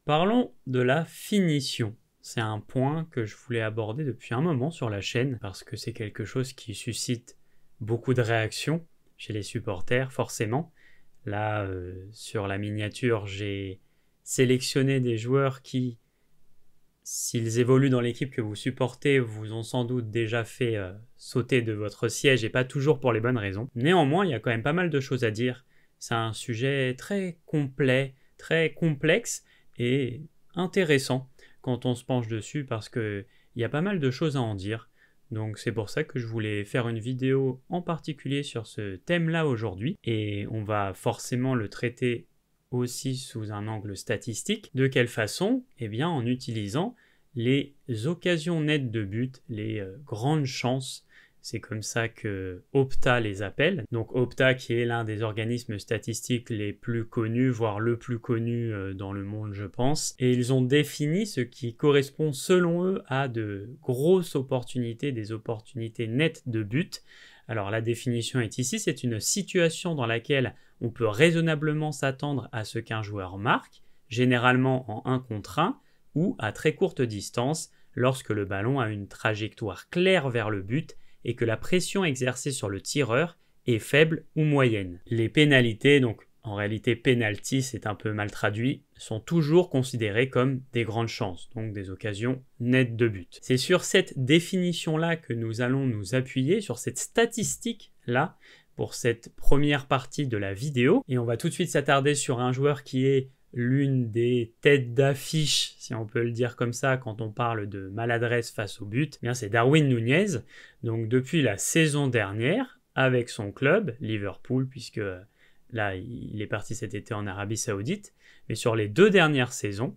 Parlons de la finition. C'est un point que je voulais aborder depuis un moment sur la chaîne parce que c'est quelque chose qui suscite beaucoup de réactions chez les supporters, forcément. Là, sur la miniature, j'ai sélectionné des joueurs qui, s'ils évoluent dans l'équipe que vous supportez, vous ont sans doute déjà fait sauter de votre siège et pas toujours pour les bonnes raisons. Néanmoins, il y a quand même pas mal de choses à dire. C'est un sujet très complet, très complexe et intéressant quand on se penche dessus parce qu'il y a pas mal de choses à en dire. Donc c'est pour ça que je voulais faire une vidéo en particulier sur ce thème-là aujourd'hui et on va forcément le traiter aussi sous un angle statistique. De quelle façon? Eh bien en utilisant les occasions nettes de but, les grandes chances. C'est comme ça que Opta les appelle. Donc Opta qui est l'un des organismes statistiques les plus connus, voire le plus connu dans le monde je pense. Et ils ont défini ce qui correspond selon eux à de grosses opportunités, des opportunités nettes de but. Alors la définition est ici, c'est une situation dans laquelle on peut raisonnablement s'attendre à ce qu'un joueur marque, généralement en 1 contre 1 ou à très courte distance lorsque le ballon a une trajectoire claire vers le but et que la pression exercée sur le tireur est faible ou moyenne. Les pénalités, donc en réalité penalty c'est un peu mal traduit, sont toujours considérées comme des grandes chances, donc des occasions nettes de but. C'est sur cette définition-là que nous allons nous appuyer, sur cette statistique-là, pour cette première partie de la vidéo. Et on va tout de suite s'attarder sur un joueur qui est l'une des têtes d'affiche, si on peut le dire comme ça, quand on parle de maladresse face au but. Eh bien, c'est Darwin Núñez. Donc depuis la saison dernière, avec son club, Liverpool, puisque là, il est parti cet été en Arabie Saoudite, mais sur les 2 dernières saisons,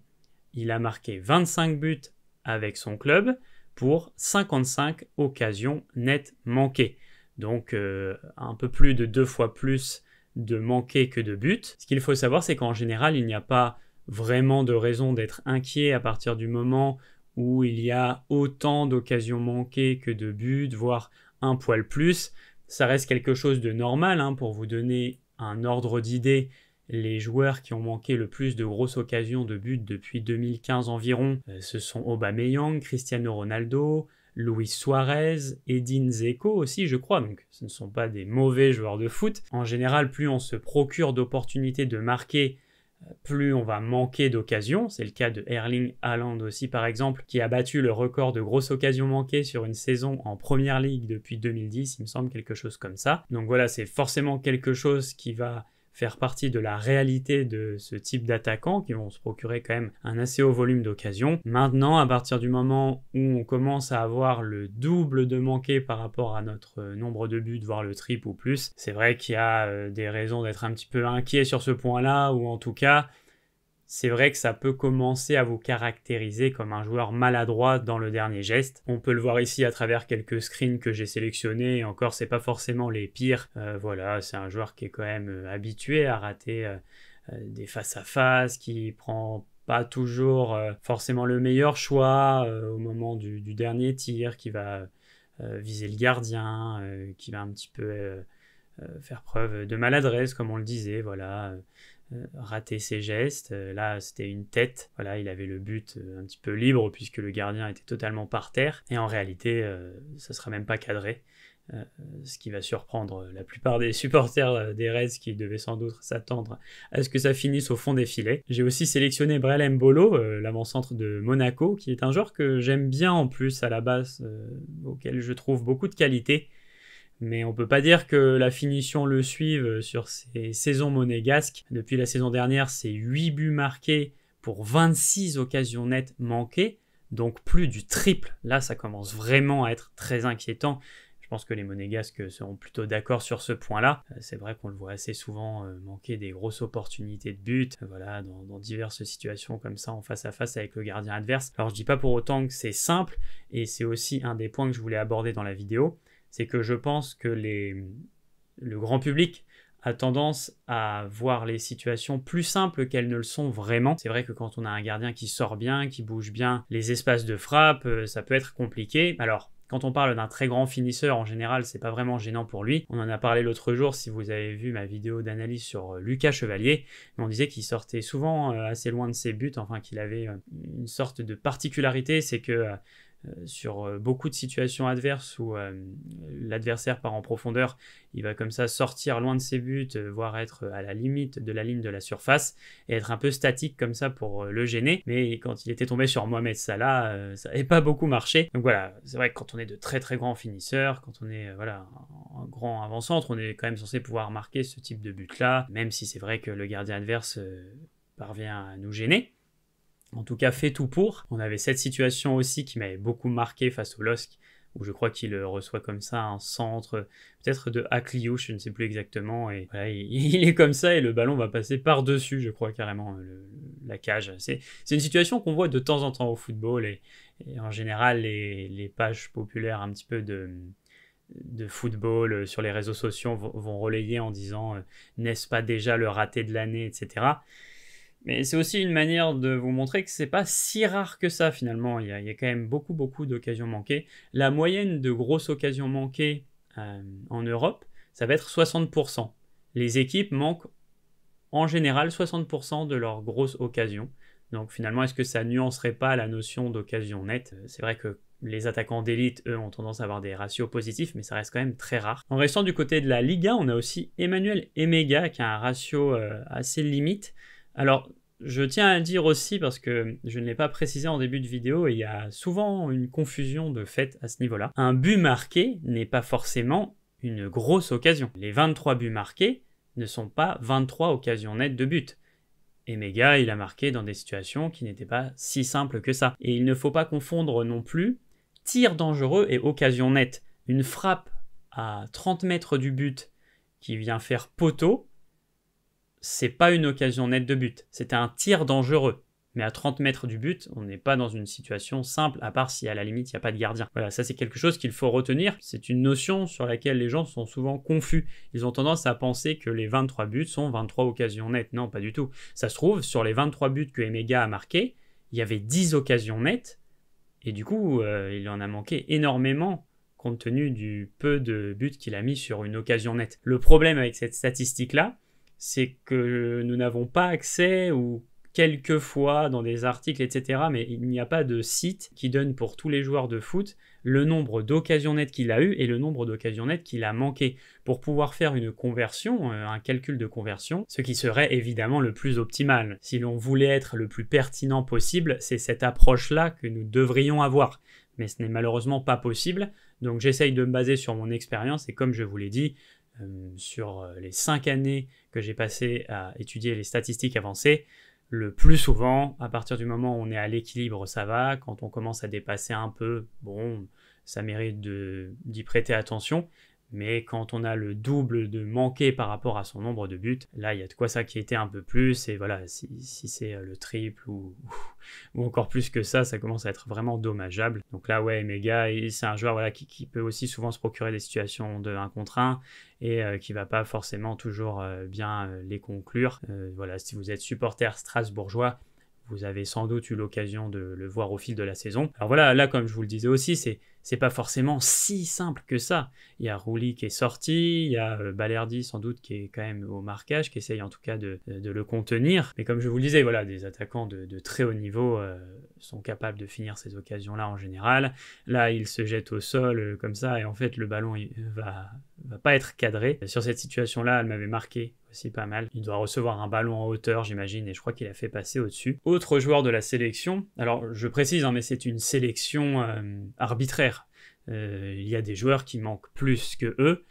il a marqué 25 buts avec son club pour 55 occasions nettes manquées. Donc un peu plus de 2 fois plus de manqués que de buts. Ce qu'il faut savoir, c'est qu'en général, il n'y a pas vraiment de raison d'être inquiet à partir du moment où il y a autant d'occasions manquées que de buts, voire un poil plus. Ça reste quelque chose de normal, hein, pour vous donner un ordre d'idée. Les joueurs qui ont manqué le plus de grosses occasions de but depuis 2015 environ, ce sont Aubameyang, Cristiano Ronaldo, Luis Suarez, Edin Dzeko aussi je crois, donc ce ne sont pas des mauvais joueurs de foot. En général, plus on se procure d'opportunités de marquer, plus on va manquer d'occasions. C'est le cas de Erling Haaland aussi par exemple, qui a battu le record de grosses occasions manquées sur une saison en Première Ligue depuis 2010, il me semble, quelque chose comme ça. Donc voilà, c'est forcément quelque chose qui va faire partie de la réalité de ce type d'attaquants qui vont se procurer quand même un assez haut volume d'occasions. Maintenant, à partir du moment où on commence à avoir le double de manqués par rapport à notre nombre de buts, voire le triple ou plus, c'est vrai qu'il y a des raisons d'être un petit peu inquiet sur ce point-là, ou en tout cas, c'est vrai que ça peut commencer à vous caractériser comme un joueur maladroit dans le dernier geste. On peut le voir ici à travers quelques screens que j'ai sélectionnés, et encore c'est pas forcément les pires. Voilà, c'est un joueur qui est quand même habitué à rater des face-à-face, qui prend pas toujours forcément le meilleur choix au moment du dernier tir, qui va viser le gardien, qui va un petit peu faire preuve de maladresse comme on le disait, voilà. Rater ses gestes. Là, c'était une tête. Voilà, il avait le but un petit peu libre puisque le gardien était totalement par terre. Et en réalité, ça ne sera même pas cadré. Ce qui va surprendre la plupart des supporters des Reds qui devaient sans doute s'attendre à ce que ça finisse au fond des filets. J'ai aussi sélectionné Brel Mbolo, l'avant-centre de Monaco, qui est un joueur que j'aime bien en plus à la base, auquel je trouve beaucoup de qualité. Mais on peut pas dire que la finition le suive sur ces saisons monégasques. Depuis la saison dernière, c'est 8 buts marqués pour 26 occasions nettes manquées, donc plus du triple. Là, ça commence vraiment à être très inquiétant. Je pense que les monégasques seront plutôt d'accord sur ce point-là. C'est vrai qu'on le voit assez souvent manquer des grosses opportunités de but, voilà, dans diverses situations comme ça, en face à face avec le gardien adverse. Alors je dis pas pour autant que c'est simple, et c'est aussi un des points que je voulais aborder dans la vidéo. C'est que je pense que le grand public a tendance à voir les situations plus simples qu'elles ne le sont vraiment. C'est vrai que quand on a un gardien qui sort bien, qui bouge bien les espaces de frappe, ça peut être compliqué. Alors, quand on parle d'un très grand finisseur, en général, c'est pas vraiment gênant pour lui. On en a parlé l'autre jour, si vous avez vu ma vidéo d'analyse sur Lucas Chevalier, on disait qu'il sortait souvent assez loin de ses buts, enfin qu'il avait une sorte de particularité, c'est que sur beaucoup de situations adverses où l'adversaire part en profondeur, il va comme ça sortir loin de ses buts, voire être à la limite de la ligne de la surface et être un peu statique comme ça pour le gêner. Mais quand il était tombé sur Mohamed Salah, ça n'avait pas beaucoup marché. Donc voilà, c'est vrai que quand on est de très très grands finisseurs, quand on est un grand avant-centre, on est quand même censé pouvoir marquer ce type de but-là, même si c'est vrai que le gardien adverse parvient à nous gêner. En tout cas, fait tout pour. On avait cette situation aussi qui m'avait beaucoup marqué face au LOSC, où je crois qu'il reçoit comme ça un centre, peut-être de Akliou, je ne sais plus exactement, et voilà, il est comme ça et le ballon va passer par-dessus, je crois carrément, la cage. C'est une situation qu'on voit de temps en temps au football, et en général, les pages populaires un petit peu de football sur les réseaux sociaux vont relayer en disant n'est-ce pas déjà le raté de l'année, etc. Mais c'est aussi une manière de vous montrer que c'est pas si rare que ça finalement. Il y a quand même beaucoup d'occasions manquées. La moyenne de grosses occasions manquées en Europe, ça va être 60%. Les équipes manquent en général 60% de leurs grosses occasions. Donc finalement, est-ce que ça nuancerait pas la notion d'occasion nette? C'est vrai que les attaquants d'élite, eux, ont tendance à avoir des ratios positifs, mais ça reste quand même très rare. En restant du côté de la Liga, on a aussi Emmanuel Emega qui a un ratio assez limite. Alors, je tiens à le dire aussi parce que je ne l'ai pas précisé en début de vidéo et il y a souvent une confusion de fait à ce niveau-là. Un but marqué n'est pas forcément une grosse occasion. Les 23 buts marqués ne sont pas 23 occasions nettes de but. Emega, il a marqué dans des situations qui n'étaient pas si simples que ça. Et il ne faut pas confondre non plus tir dangereux et occasion nette. Une frappe à 30 mètres du but qui vient faire poteau, c'est pas une occasion nette de but, c'est un tir dangereux. Mais à 30 mètres du but, on n'est pas dans une situation simple, à part si à la limite il n'y a pas de gardien. Voilà, ça c'est quelque chose qu'il faut retenir. C'est une notion sur laquelle les gens sont souvent confus. Ils ont tendance à penser que les 23 buts sont 23 occasions nettes. Non, pas du tout. Ça se trouve, sur les 23 buts que Emega a marqués, il y avait 10 occasions nettes, et du coup, il en a manqué énormément compte tenu du peu de buts qu'il a mis sur une occasion nette. Le problème avec cette statistique-là, c'est que nous n'avons pas accès, ou quelquefois dans des articles, etc., mais il n'y a pas de site qui donne pour tous les joueurs de foot le nombre d'occasions nettes qu'il a eu et le nombre d'occasions nettes qu'il a manqué pour pouvoir faire une conversion, un calcul de conversion, ce qui serait évidemment le plus optimal. Si l'on voulait être le plus pertinent possible, c'est cette approche-là que nous devrions avoir. Mais ce n'est malheureusement pas possible, donc j'essaye de me baser sur mon expérience et comme je vous l'ai dit, sur les 5 années que j'ai passées à étudier les statistiques avancées, le plus souvent, à partir du moment où on est à l'équilibre, ça va. Quand on commence à dépasser un peu, bon, ça mérite d'y prêter attention. Mais quand on a le double de manqué par rapport à son nombre de buts, là, il y a de quoi s'inquiéter un peu plus. Et voilà, si c'est le triple ou encore plus que ça commence à être vraiment dommageable. Donc là, ouais, Emega, c'est un joueur voilà, qui peut aussi souvent se procurer des situations de 1 contre 1 et qui va pas forcément toujours bien les conclure. Voilà, si vous êtes supporter strasbourgeois, vous avez sans doute eu l'occasion de le voir au fil de la saison. Alors voilà, là, comme je vous le disais aussi, c'est pas forcément si simple que ça. Il y a Rouli qui est sorti, il y a Balerdi sans doute qui est quand même au marquage, qui essaye en tout cas de le contenir. Mais comme je vous le disais, voilà, des attaquants de très haut niveau sont capables de finir ces occasions-là en général. Là, il se jette au sol comme ça et en fait, le ballon il va pas être cadré. Sur cette situation-là, elle m'avait marqué aussi pas mal. Il doit recevoir un ballon en hauteur, j'imagine, et je crois qu'il a fait passer au-dessus. Autre joueur de la sélection, alors je précise, mais c'est une sélection arbitraire. Il y a des joueurs qui manquent plus que eux.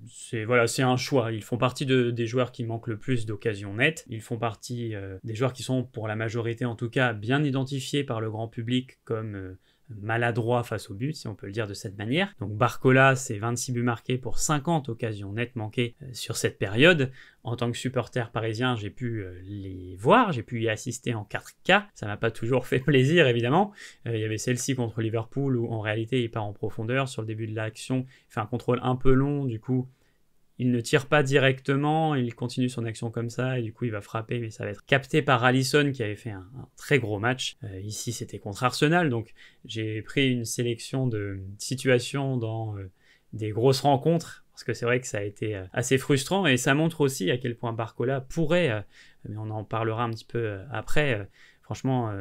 C'est un choix. Ils font partie des joueurs qui manquent le plus d'occasions nettes. Ils font partie des joueurs qui sont, pour la majorité en tout cas, bien identifiés par le grand public comme maladroit face au but, si on peut le dire de cette manière. Donc Barcola, c'est 26 buts marqués pour 50 occasions nettes manquées sur cette période. En tant que supporter parisien, j'ai pu les voir, j'ai pu y assister en 4K. Ça m'a pas toujours fait plaisir, évidemment. Il y avait celle-ci contre Liverpool où en réalité il part en profondeur. Sur le début de l'action, il fait un contrôle un peu long, du coup il ne tire pas directement, il continue son action comme ça, et du coup il va frapper, mais ça va être capté par Alisson qui avait fait un très gros match. Ici c'était contre Arsenal, donc j'ai pris une sélection de situations dans des grosses rencontres, parce que c'est vrai que ça a été assez frustrant, et ça montre aussi à quel point Barcola pourrait, mais on en parlera un petit peu après, franchement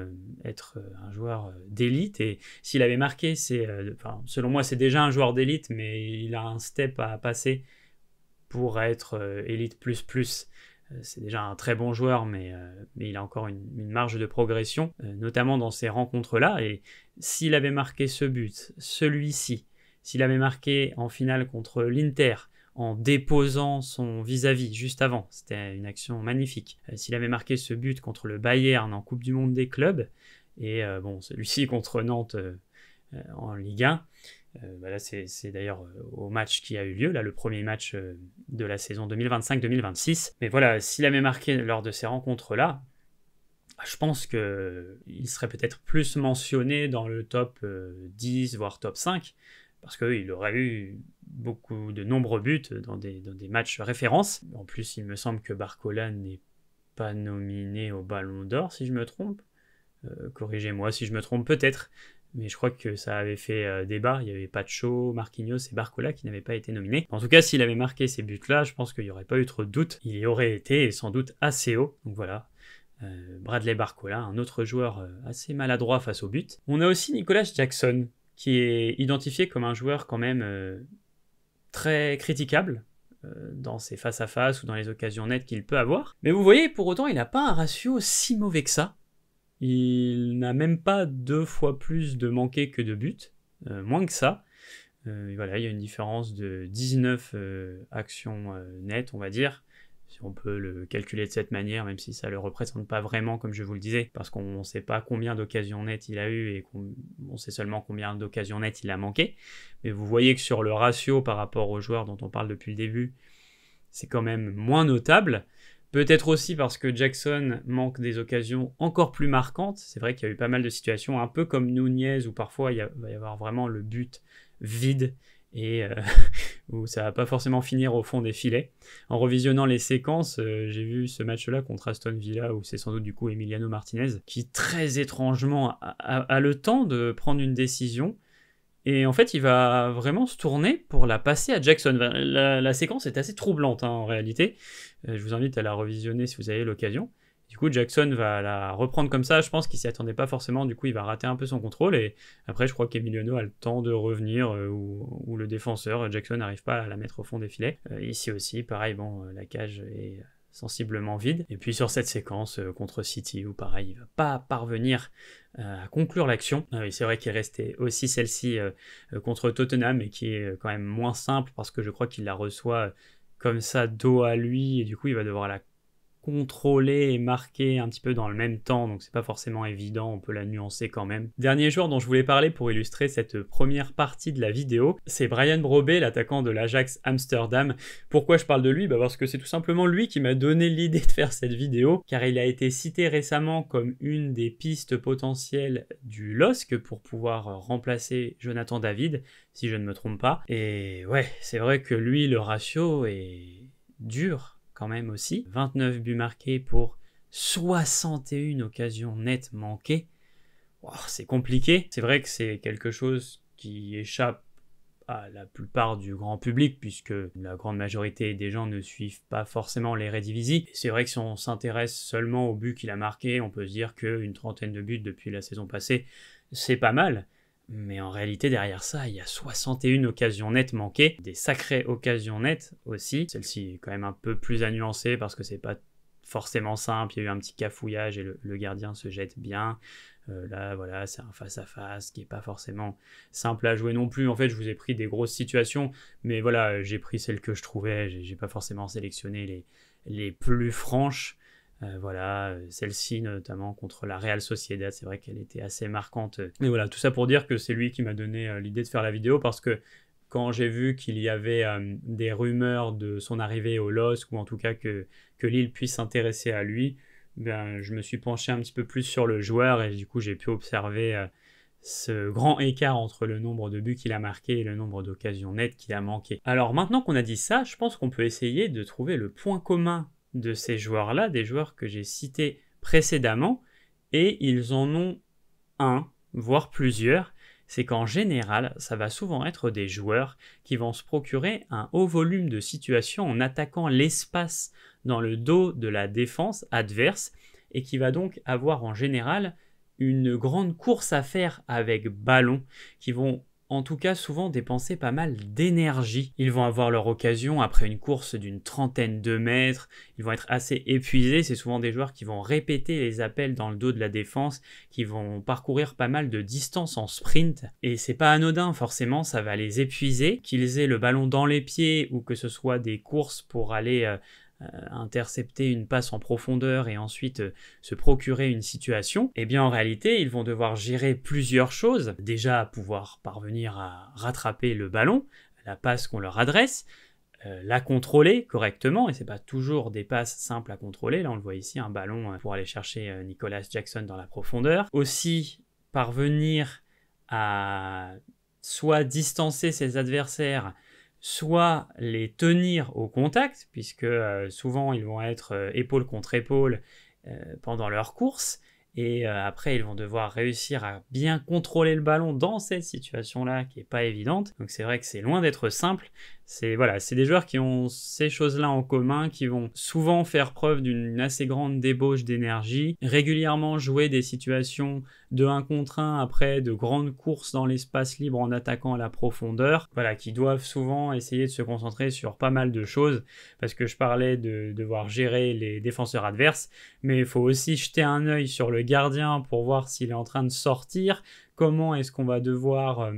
être un joueur d'élite. Et s'il avait marqué, selon moi c'est déjà un joueur d'élite, mais il a un step à passer pour être élite plus. C'est déjà un très bon joueur, mais il a encore une marge de progression, notamment dans ces rencontres-là. Et s'il avait marqué ce but, celui-ci, s'il avait marqué en finale contre l'Inter, en déposant son vis-à-vis juste avant, c'était une action magnifique. S'il avait marqué ce but contre le Bayern en Coupe du Monde des clubs, et celui-ci contre Nantes en Ligue 1, là c'est d'ailleurs au match qui a eu lieu, là le premier match de la saison 2025-2026. Mais voilà, s'il avait marqué lors de ces rencontres-là, je pense qu'il serait peut-être plus mentionné dans le top 10, voire top 5, parce qu'il aurait eu de nombreux buts dans des matchs références. En plus, il me semble que Barcola n'est pas nominé au Ballon d'Or, si je me trompe. Corrigez-moi si je me trompe peut-être, mais je crois que ça avait fait débat. Il y avait Pacho, Marquinhos et Barcola qui n'avaient pas été nominés. En tout cas, s'il avait marqué ces buts-là, je pense qu'il n'y aurait pas eu trop de doute. Il y aurait été sans doute assez haut. Donc voilà, Bradley Barcola, un autre joueur assez maladroit face au but. On a aussi Nicolas Jackson, qui est identifié comme un joueur quand même très critiquable dans ses face-à-face ou dans les occasions nettes qu'il peut avoir. Mais vous voyez, pour autant, il n'a pas un ratio si mauvais que ça. Il n'a même pas 2 fois plus de manqués que de buts, moins que ça. Voilà, il y a une différence de 19 actions nettes, on va dire, si on peut le calculer de cette manière, même si ça ne le représente pas vraiment, comme je vous le disais, parce qu'on ne sait pas combien d'occasions nettes il a eu et qu'on sait seulement combien d'occasions nettes il a manqué. Mais vous voyez que sur le ratio par rapport aux joueurs dont on parle depuis le début, c'est quand même moins notable. Peut-être aussi parce que Jackson manque des occasions encore plus marquantes. C'est vrai qu'il y a eu pas mal de situations, un peu comme Nunez, où parfois il va y avoir vraiment le but vide et où ça va pas forcément finir au fond des filets. En revisionnant les séquences, j'ai vu ce match-là contre Aston Villa, où c'est sans doute du coup Emiliano Martinez, qui très étrangement a le temps de prendre une décision. Et en fait, il va vraiment se tourner pour la passer à Jackson. La séquence est assez troublante en réalité. Je vous invite à la revisionner si vous avez l'occasion. Du coup, Jackson va la reprendre comme ça. Je pense qu'il s'y attendait pas forcément. Du coup, il va rater un peu son contrôle. Et après, je crois qu'Emiliano a le temps de revenir où le défenseur, Jackson, n'arrive pas à la mettre au fond des filets. Ici aussi, pareil, la cage est sensiblement vide. Et puis sur cette séquence contre City, où pareil, il va pas parvenir à conclure l'action. C'est vrai qu'il restait aussi celle-ci contre Tottenham, et qui est quand même moins simple, parce que je crois qu'il la reçoit comme ça dos à lui, et du coup il va devoir la contrôler et marquer un petit peu dans le même temps, donc c'est pas forcément évident, on peut la nuancer quand même. Dernier joueur dont je voulais parler pour illustrer cette première partie de la vidéo, c'est Bryan Brobbey, l'attaquant de l'Ajax Amsterdam. Pourquoi je parle de lui ? Parce que c'est tout simplement lui qui m'a donné l'idée de faire cette vidéo, car il a été cité récemment comme une des pistes potentielles du LOSC pour pouvoir remplacer Jonathan David, si je ne me trompe pas. Et ouais, c'est vrai que lui, le ratio est dur quand même aussi. 29 buts marqués pour 61 occasions nettes manquées. Oh, c'est compliqué. C'est vrai que c'est quelque chose qui échappe à la plupart du grand public, puisque la grande majorité des gens ne suivent pas forcément l'Eredivisie. C'est vrai que si on s'intéresse seulement aux buts qu'il a marqués, on peut se dire qu'une trentaine de buts depuis la saison passée, c'est pas mal. Mais en réalité, derrière ça, il y a 61 occasions nettes manquées, des sacrées occasions nettes aussi. Celle-ci est quand même un peu plus à nuancer, parce que c'est pas forcément simple. Il y a eu un petit cafouillage et le gardien se jette bien. Là, voilà, c'est un face-à-face qui est pas forcément simple à jouer non plus. En fait, je vous ai pris des grosses situations, mais voilà, j'ai pris celles que je trouvais. J'ai pas forcément sélectionné les plus franches. Voilà, celle-ci notamment contre la Real Sociedad, c'est vrai qu'elle était assez marquante. Mais voilà, tout ça pour dire que c'est lui qui m'a donné l'idée de faire la vidéo, parce que quand j'ai vu qu'il y avait des rumeurs de son arrivée au LOSC, ou en tout cas que Lille puisse s'intéresser à lui, je me suis penché un petit peu plus sur le joueur, et du coup j'ai pu observer ce grand écart entre le nombre de buts qu'il a marqué et le nombre d'occasions nettes qu'il a manqué. Alors maintenant qu'on a dit ça, je pense qu'on peut essayer de trouver le point commun de ces joueurs-là, des joueurs que j'ai cités précédemment, et ils en ont un, voire plusieurs. C'est qu'en général, ça va souvent être des joueurs qui vont se procurer un haut volume de situations en attaquant l'espace dans le dos de la défense adverse et qui va donc avoir en général une grande course à faire avec ballon, qui vont en tout cas souvent dépenser pas mal d'énergie. Ils vont avoir leur occasion après une course d'une 30aine de mètres, ils vont être assez épuisés, c'est souvent des joueurs qui vont répéter les appels dans le dos de la défense, qui vont parcourir pas mal de distance en sprint, et c'est pas anodin forcément, ça va les épuiser, qu'ils aient le ballon dans les pieds ou que ce soit des courses pour aller intercepter une passe en profondeur et ensuite se procurer une situation, eh bien en réalité ils vont devoir gérer plusieurs choses. Déjà pouvoir parvenir à rattraper le ballon, la passe qu'on leur adresse, la contrôler correctement, et c'est pas toujours des passes simples à contrôler, là on le voit ici, un ballon pour aller chercher Nicolas Jackson dans la profondeur. Aussi parvenir à soit distancer ses adversaires, soit les tenir au contact, puisque souvent ils vont être épaule contre épaule pendant leur course, et après ils vont devoir réussir à bien contrôler le ballon dans cette situation-là qui n'est pas évidente. Donc c'est vrai que c'est loin d'être simple. C'est des joueurs qui ont ces choses-là en commun, qui vont souvent faire preuve d'une assez grande débauche d'énergie, régulièrement jouer des situations de 1 contre 1 après de grandes courses dans l'espace libre en attaquant à la profondeur, qui doivent souvent essayer de se concentrer sur pas mal de choses, parce que je parlais de devoir gérer les défenseurs adverses, mais il faut aussi jeter un œil sur le gardien pour voir s'il est en train de sortir, comment est-ce qu'on va devoir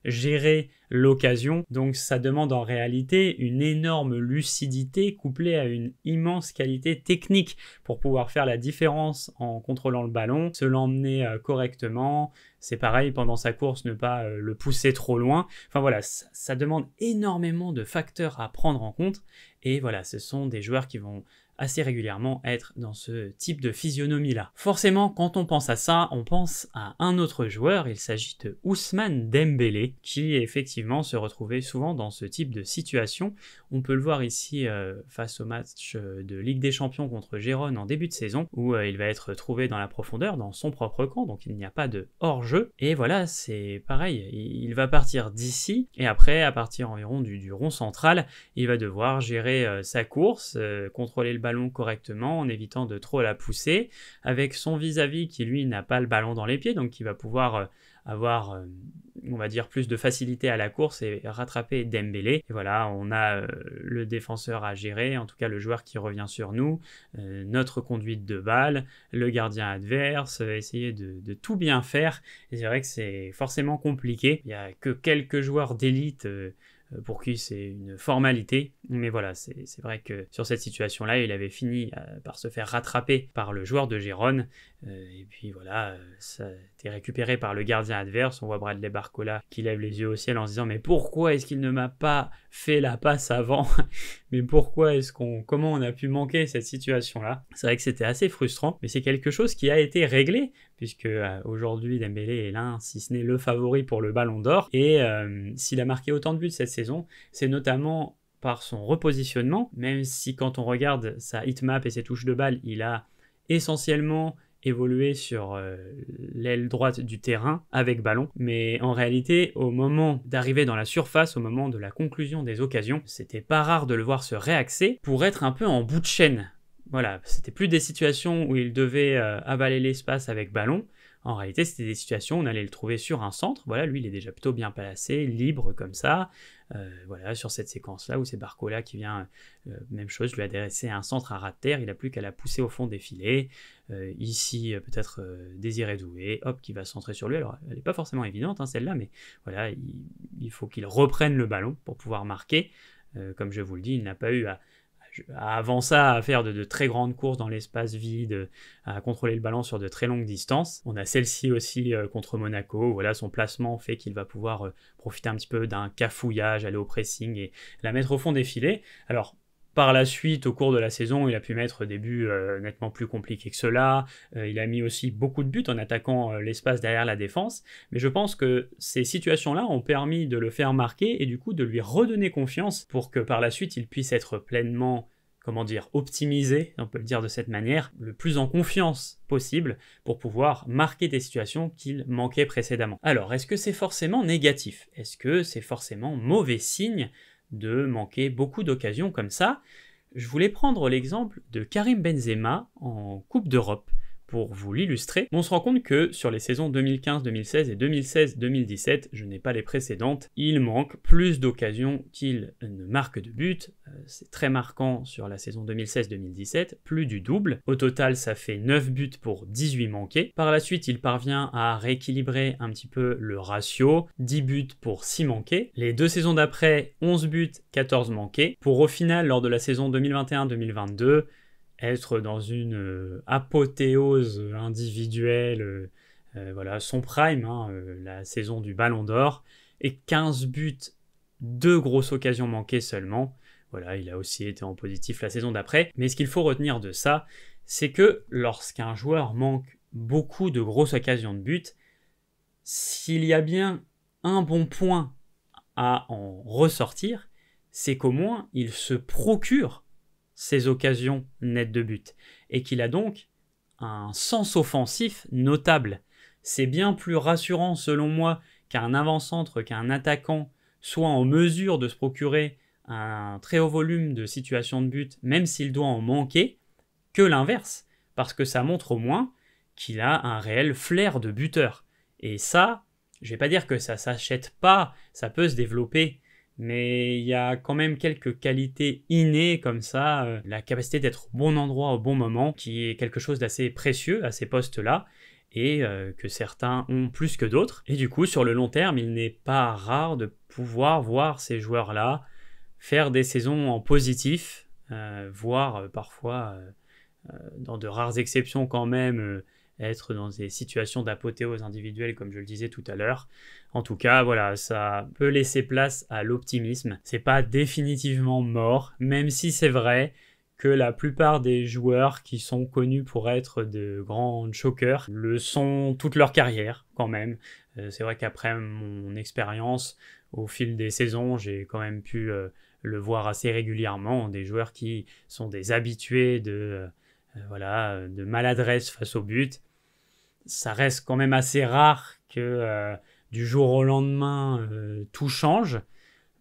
gérer l'occasion. Donc ça demande en réalité une énorme lucidité couplée à une immense qualité technique pour pouvoir faire la différence en contrôlant le ballon, se l'emmener correctement. C'est pareil pendant sa course, ne pas le pousser trop loin. Enfin voilà, ça demande énormément de facteurs à prendre en compte, et voilà, ce sont des joueurs qui vont assez régulièrement être dans ce type de physionomie-là. Forcément, quand on pense à ça, on pense à un autre joueur, il s'agit de Ousmane Dembélé, qui effectivement se retrouvait souvent dans ce type de situation. On peut le voir ici face au match de Ligue des Champions contre Gérone en début de saison, où il va être trouvé dans la profondeur, dans son propre camp, donc il n'y a pas de hors-jeu. Et voilà, c'est pareil, il va partir d'ici, et après, à partir environ du rond central, il va devoir gérer sa course, contrôler le ballon correctement en évitant de trop la pousser, avec son vis-à-vis qui lui n'a pas le ballon dans les pieds, donc qui va pouvoir avoir on va dire plus de facilité à la course et rattraper Dembélé. Et voilà, on a le défenseur à gérer, en tout cas le joueur qui revient sur nous, notre conduite de balle, le gardien adverse, essayer de tout bien faire. Et c'est vrai que c'est forcément compliqué, il n'y a que quelques joueurs d'élite pour qui c'est une formalité, mais voilà, c'est vrai que sur cette situation-là, il avait fini par se faire rattraper par le joueur de Gérone, et puis voilà, ça a été récupéré par le gardien adverse. On voit Bradley Barcola qui lève les yeux au ciel en se disant « Mais pourquoi est-ce qu'il ne m'a pas fait la passe avant ?» Mais comment on a pu manquer cette situation-là? C'est vrai que c'était assez frustrant, mais c'est quelque chose qui a été réglé, puisque aujourd'hui Dembélé est l'un, si ce n'est le favori pour le Ballon d'Or, et s'il a marqué autant de buts cette saison, c'est notamment par son repositionnement, même si quand on regarde sa hitmap et ses touches de balle, il a essentiellement évolué sur l'aile droite du terrain avec ballon, mais en réalité au moment d'arriver dans la surface, au moment de la conclusion des occasions, c'était pas rare de le voir se réaxer pour être un peu en bout de chaîne. Voilà, c'était plus des situations où il devait avaler l'espace avec ballon. En réalité, c'était des situations où on allait le trouver sur un centre. Voilà, lui, il est déjà plutôt bien placé, libre comme ça. Voilà, sur cette séquence-là où c'est Barcola qui vient, même chose, lui adresser un centre à ras de terre. Il n'a plus qu'à la pousser au fond des filets. Ici, peut-être Désiré Doué, hop, qui va centrer sur lui. Alors, elle n'est pas forcément évidente, hein, celle-là, mais voilà, il faut qu'il reprenne le ballon pour pouvoir marquer. Comme je vous le dis, il n'a pas eu avant ça, à faire de très grandes courses dans l'espace vide, à contrôler le ballon sur de très longues distances. On a celle-ci aussi contre Monaco. Voilà, son placement fait qu'il va pouvoir profiter un petit peu d'un cafouillage, aller au pressing et la mettre au fond des filets. Alors, Par la suite, au cours de la saison, il a pu mettre des buts nettement plus compliqués que cela. Il a mis aussi beaucoup de buts en attaquant l'espace derrière la défense. Mais je pense que ces situations-là ont permis de le faire marquer et du coup de lui redonner confiance pour que par la suite il puisse être pleinement, optimisé, on peut le dire de cette manière, le plus en confiance possible pour pouvoir marquer des situations qu'il manquait précédemment. Alors, est-ce que c'est forcément négatif? Est-ce que c'est forcément mauvais signe de manquer beaucoup d'occasions comme ça? Je voulais prendre l'exemple de Karim Benzema en Coupe d'Europe pour vous l'illustrer. On se rend compte que sur les saisons 2015-2016 et 2016-2017, je n'ai pas les précédentes, il manque plus d'occasions qu'il ne marque de buts. C'est très marquant sur la saison 2016-2017, plus du double. Au total, ça fait 9 buts pour 18 manqués. Par la suite, il parvient à rééquilibrer un petit peu le ratio, 10 buts pour 6 manqués. Les 2 saisons d'après, 11 buts, 14 manqués. Pour au final, lors de la saison 2021-2022, être dans une apothéose individuelle, son prime, la saison du Ballon d'Or, et 15 buts, 2 grosses occasions manquées seulement. Voilà, il a aussi été en positif la saison d'après. Mais ce qu'il faut retenir de ça, c'est que lorsqu'un joueur manque beaucoup de grosses occasions de but, s'il y a bien un bon point à en ressortir, c'est qu'au moins il se procure ces occasions nettes de but, et qu'il a donc un sens offensif notable. C'est bien plus rassurant selon moi qu'un avant-centre, qu'un attaquant soit en mesure de se procurer un très haut volume de situations de but, même s'il doit en manquer, que l'inverse, parce que ça montre au moins qu'il a un réel flair de buteur. Et ça, je vais pas dire que ça s'achète pas, ça peut se développer, mais il y a quand même quelques qualités innées comme ça, la capacité d'être au bon endroit au bon moment, qui est quelque chose d'assez précieux à ces postes-là, et que certains ont plus que d'autres. Et du coup, sur le long terme, il n'est pas rare de pouvoir voir ces joueurs-là faire des saisons en positif, voire parfois, dans de rares exceptions quand même, être dans des situations d'apothéose individuelle, comme je le disais tout à l'heure. En tout cas, voilà, ça peut laisser place à l'optimisme. C'est pas définitivement mort, même si c'est vrai que la plupart des joueurs qui sont connus pour être de grands chokers le sont toute leur carrière, quand même. C'est vrai qu'après mon expérience, au fil des saisons, j'ai quand même pu le voir assez régulièrement, des joueurs qui sont des habitués de maladresse face au but. Ça reste quand même assez rare que du jour au lendemain tout change,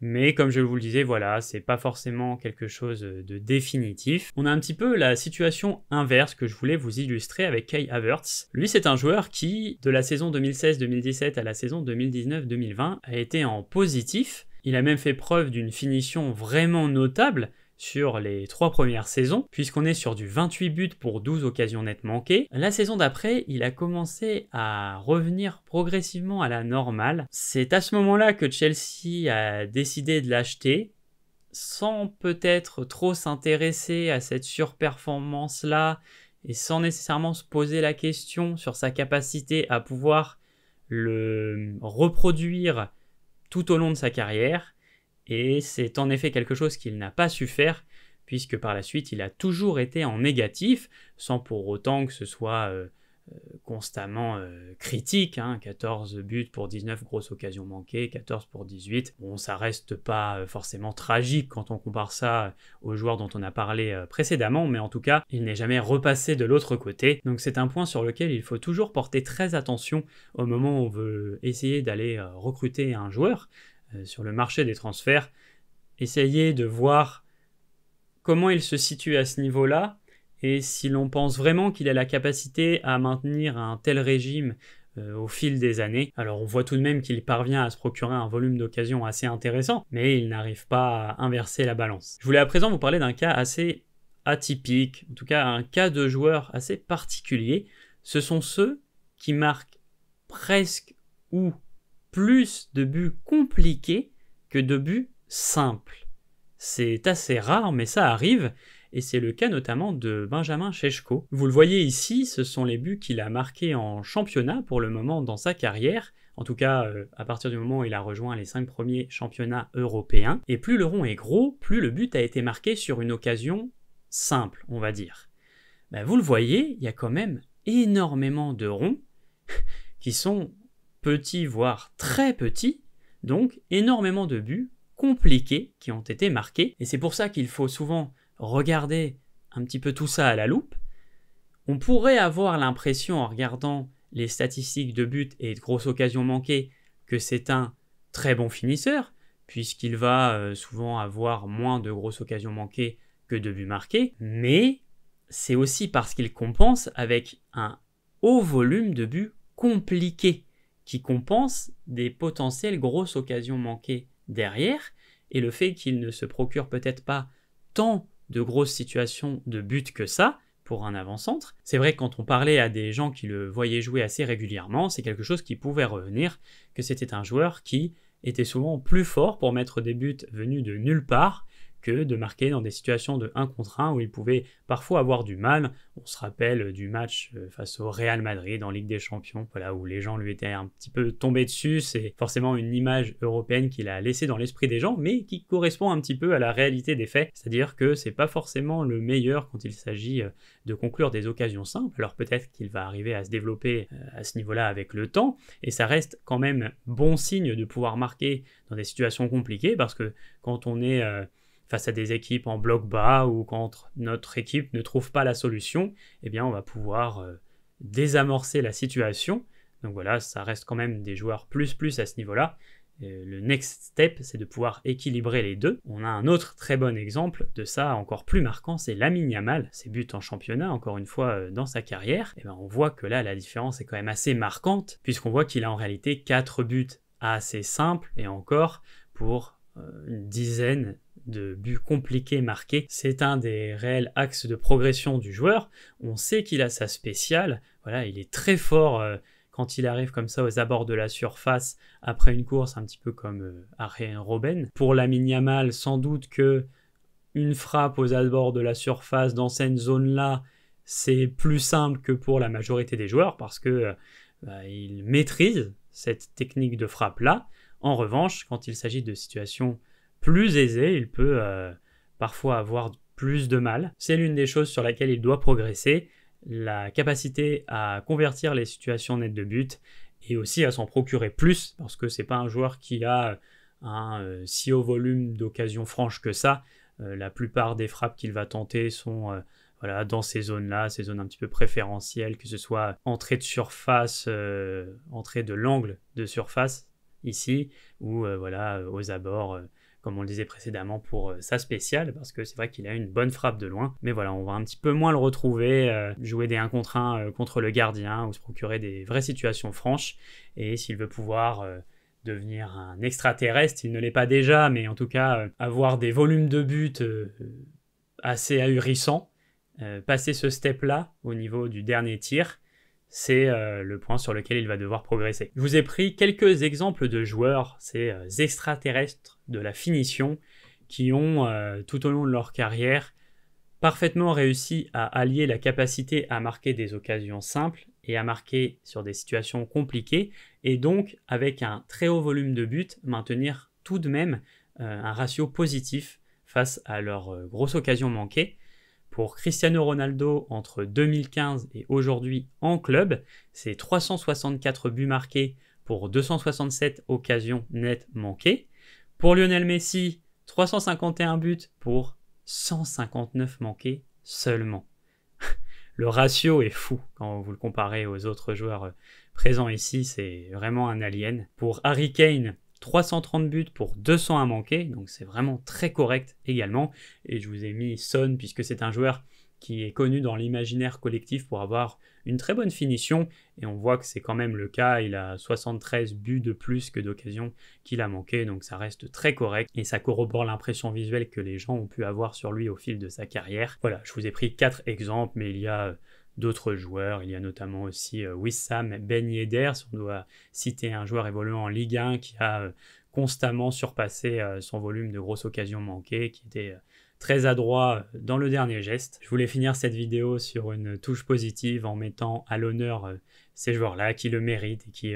mais comme je vous le disais, voilà, c'est pas forcément quelque chose de définitif. On a un petit peu la situation inverse que je voulais vous illustrer avec Kai Havertz. Lui, c'est un joueur qui, de la saison 2016-2017 à la saison 2019-2020, a été en positif. Il a même fait preuve d'une finition vraiment notable sur les 3 premières saisons, puisqu'on est sur du 28 buts pour 12 occasions nettes manquées. La saison d'après, il a commencé à revenir progressivement à la normale. C'est à ce moment-là que Chelsea a décidé de l'acheter, sans peut-être trop s'intéresser à cette surperformance-là, et sans nécessairement se poser la question sur sa capacité à pouvoir le reproduire tout au long de sa carrière. Et c'est en effet quelque chose qu'il n'a pas su faire, puisque par la suite, il a toujours été en négatif, sans pour autant que ce soit constamment critique. 14 buts pour 19 grosses occasions manquées, 14 pour 18. Bon, ça reste pas forcément tragique quand on compare ça aux joueurs dont on a parlé précédemment, mais en tout cas, il n'est jamais repassé de l'autre côté. Donc c'est un point sur lequel il faut toujours porter très attention au moment où on veut essayer d'aller recruter un joueur. Sur le marché des transferts, essayer de voir comment il se situe à ce niveau-là et si l'on pense vraiment qu'il a la capacité à maintenir un tel régime au fil des années. Alors on voit tout de même qu'il parvient à se procurer un volume d'occasion assez intéressant, mais il n'arrive pas à inverser la balance. Je voulais à présent vous parler d'un cas assez atypique, en tout cas un cas de joueur assez particulier. Ce sont ceux qui marquent presque ou plus de buts compliqués que de buts simples. C'est assez rare, mais ça arrive, et c'est le cas notamment de Benjamin Šeško. Vous le voyez ici, ce sont les buts qu'il a marqués en championnat pour le moment dans sa carrière, en tout cas à partir du moment où il a rejoint les 5 premiers championnats européens, et plus le rond est gros, plus le but a été marqué sur une occasion simple, on va dire. Vous le voyez, il y a quand même énormément de ronds qui sont petits, voire très petits, donc énormément de buts compliqués qui ont été marqués, et c'est pour ça qu'il faut souvent regarder un petit peu tout ça à la loupe. On pourrait avoir l'impression en regardant les statistiques de buts et de grosses occasions manquées que c'est un très bon finisseur, puisqu'il va souvent avoir moins de grosses occasions manquées que de buts marqués, mais c'est aussi parce qu'il compense avec un haut volume de buts compliqués, qui compense des potentielles grosses occasions manquées derrière, et le fait qu'il ne se procure peut-être pas tant de grosses situations de but que ça, pour un avant-centre. C'est vrai que quand on parlait à des gens qui le voyaient jouer assez régulièrement, c'est quelque chose qui pouvait revenir, que c'était un joueur qui était souvent plus fort pour mettre des buts venus de nulle part, que de marquer dans des situations de 1 contre 1 où il pouvait parfois avoir du mal. On se rappelle du match face au Real Madrid en Ligue des Champions, voilà, où les gens lui étaient un petit peu tombés dessus. C'est forcément une image européenne qu'il a laissée dans l'esprit des gens, mais qui correspond un petit peu à la réalité des faits. C'est-à-dire que c'est pas forcément le meilleur quand il s'agit de conclure des occasions simples. Alors peut-être qu'il va arriver à se développer à ce niveau-là avec le temps, et ça reste quand même bon signe de pouvoir marquer dans des situations compliquées, parce que quand on est face à des équipes en bloc bas ou quand notre équipe ne trouve pas la solution, eh bien on va pouvoir désamorcer la situation. Donc voilà, ça reste quand même des joueurs plus à ce niveau-là. Le next step, c'est de pouvoir équilibrer les deux. On a un autre très bon exemple de ça, encore plus marquant, c'est Lamine Yamal. Ses buts en championnat, encore une fois, dans sa carrière. Et on voit que là, la différence est quand même assez marquante, puisqu'on voit qu'il a en réalité 4 buts assez simples, et encore pour une dizaine de buts compliqués marqués. C'est un des réels axes de progression du joueur. On sait qu'il a sa spéciale. Voilà, il est très fort quand il arrive comme ça aux abords de la surface après une course, un petit peu comme Arjen Robben. Pour Lamine Yamal, sans doute que une frappe aux abords de la surface dans cette zone-là, c'est plus simple que pour la majorité des joueurs parce que il maîtrise cette technique de frappe-là. En revanche, quand il s'agit de situations plus aisées, il peut parfois avoir plus de mal. C'est l'une des choses sur laquelle il doit progresser, la capacité à convertir les situations nettes de but et aussi à s'en procurer plus, parce que c'est pas un joueur qui a un si haut volume d'occasions franches que ça. La plupart des frappes qu'il va tenter sont voilà, dans ces zones-là, ces zones un petit peu préférentielles, que ce soit entrée de surface, entrée de l'angle de surface, ici, ou voilà, aux abords, comme on le disait précédemment, pour sa spéciale, parce que c'est vrai qu'il a une bonne frappe de loin, mais voilà, on va un petit peu moins le retrouver, jouer des 1 contre 1 contre le gardien, ou se procurer des vraies situations franches, et s'il veut pouvoir devenir un extraterrestre, il ne l'est pas déjà, mais en tout cas, avoir des volumes de buts assez ahurissants, passer ce step-là au niveau du dernier tir, c'est le point sur lequel il va devoir progresser. Je vous ai pris quelques exemples de joueurs, ces extraterrestres de la finition, qui ont, tout au long de leur carrière, parfaitement réussi à allier la capacité à marquer des occasions simples et à marquer sur des situations compliquées, et donc, avec un très haut volume de buts, maintenir tout de même un ratio positif face à leurs grosses occasions manquées. Pour Cristiano Ronaldo, entre 2015 et aujourd'hui en club, c'est 364 buts marqués pour 267 occasions nettes manquées. Pour Lionel Messi, 351 buts pour 159 manqués seulement. Le ratio est fou quand vous le comparez aux autres joueurs présents ici, c'est vraiment un alien. Pour Harry Kane, 330 buts pour 201 manqués, donc c'est vraiment très correct également. Et je vous ai mis Son, puisque c'est un joueur qui est connu dans l'imaginaire collectif pour avoir une très bonne finition, et on voit que c'est quand même le cas, il a 73 buts de plus que d'occasions qu'il a manqué, donc ça reste très correct, et ça corrobore l'impression visuelle que les gens ont pu avoir sur lui au fil de sa carrière. Voilà, je vous ai pris 4 exemples, mais il y a d'autres joueurs, il y a notamment aussi Wissam Ben Yedder, si on doit citer un joueur évoluant en Ligue 1 qui a constamment surpassé son volume de grosses occasions manquées, qui était très adroit dans le dernier geste. Je voulais finir cette vidéo sur une touche positive en mettant à l'honneur ces joueurs-là qui le méritent et qui,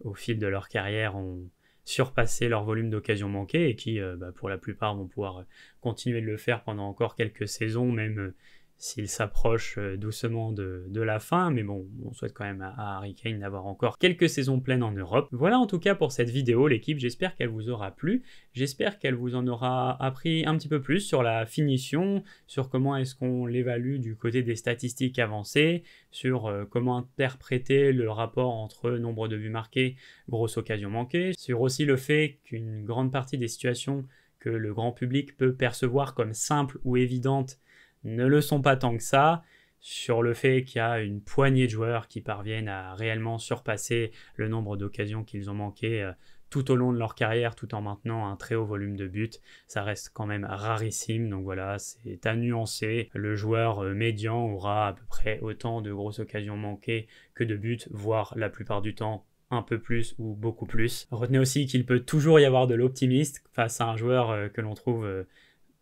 au fil de leur carrière, ont surpassé leur volume d'occasions manquées et qui, pour la plupart, vont pouvoir continuer de le faire pendant encore quelques saisons, même s'il s'approche doucement de la fin, mais bon, on souhaite quand même à Harry Kane d'avoir encore quelques saisons pleines en Europe. Voilà en tout cas pour cette vidéo, l'équipe, j'espère qu'elle vous aura plu, j'espère qu'elle vous en aura appris un petit peu plus sur la finition, sur comment est-ce qu'on l'évalue du côté des statistiques avancées, sur comment interpréter le rapport entre nombre de buts marqués, grosse occasion manquée, sur aussi le fait qu'une grande partie des situations que le grand public peut percevoir comme simples ou évidentes ne le sont pas tant que ça, sur le fait qu'il y a une poignée de joueurs qui parviennent à réellement surpasser le nombre d'occasions qu'ils ont manquées tout au long de leur carrière, tout en maintenant un très haut volume de buts. Ça reste quand même rarissime, donc voilà, c'est à nuancer. Le joueur médian aura à peu près autant de grosses occasions manquées que de buts, voire la plupart du temps un peu plus ou beaucoup plus. Retenez aussi qu'il peut toujours y avoir de l'optimisme face à un joueur que l'on trouve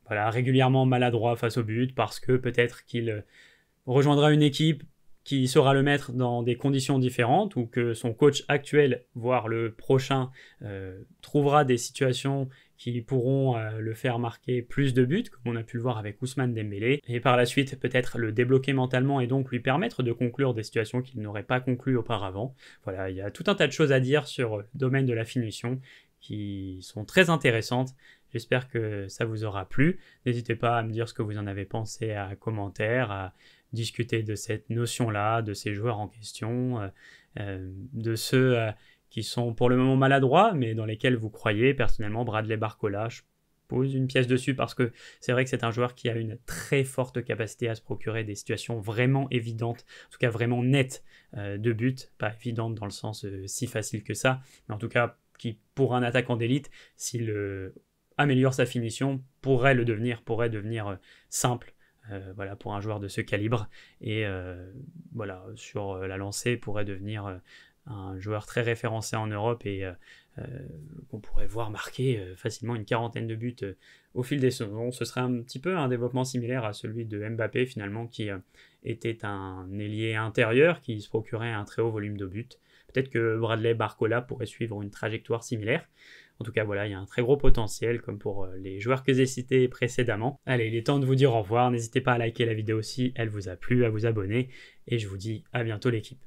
régulièrement maladroit face au but, parce que peut-être qu'il rejoindra une équipe qui saura le mettre dans des conditions différentes, ou que son coach actuel, voire le prochain, trouvera des situations qui pourront le faire marquer plus de buts, comme on a pu le voir avec Ousmane Dembélé, et par la suite peut-être le débloquer mentalement et donc lui permettre de conclure des situations qu'il n'aurait pas conclues auparavant. Voilà, il y a tout un tas de choses à dire sur le domaine de la finition qui sont très intéressantes. J'espère que ça vous aura plu. N'hésitez pas à me dire ce que vous en avez pensé à commentaire, à discuter de cette notion-là, de ces joueurs en question, de ceux qui sont pour le moment maladroits, mais dans lesquels vous croyez. Personnellement, Bradley Barcola, je pose une pièce dessus parce que c'est vrai que c'est un joueur qui a une très forte capacité à se procurer des situations vraiment évidentes, en tout cas vraiment nettes de but, pas évidentes dans le sens si facile que ça, mais en tout cas qui, pour un attaquant d'élite, s'il améliore sa finition, pourrait devenir simple, pour un joueur de ce calibre, et sur la lancée pourrait devenir un joueur très référencé en Europe et qu'on pourrait voir marquer facilement une quarantaine de buts au fil des saisons. Ce serait un petit peu un développement similaire à celui de Mbappé finalement, qui était un ailier intérieur qui se procurait un très haut volume de buts. Peut-être que Bradley Barcola pourrait suivre une trajectoire similaire. En tout cas, voilà, il y a un très gros potentiel, comme pour les joueurs que j'ai cités précédemment. Allez, il est temps de vous dire au revoir. N'hésitez pas à liker la vidéo si elle vous a plu, à vous abonner. Et je vous dis à bientôt l'équipe.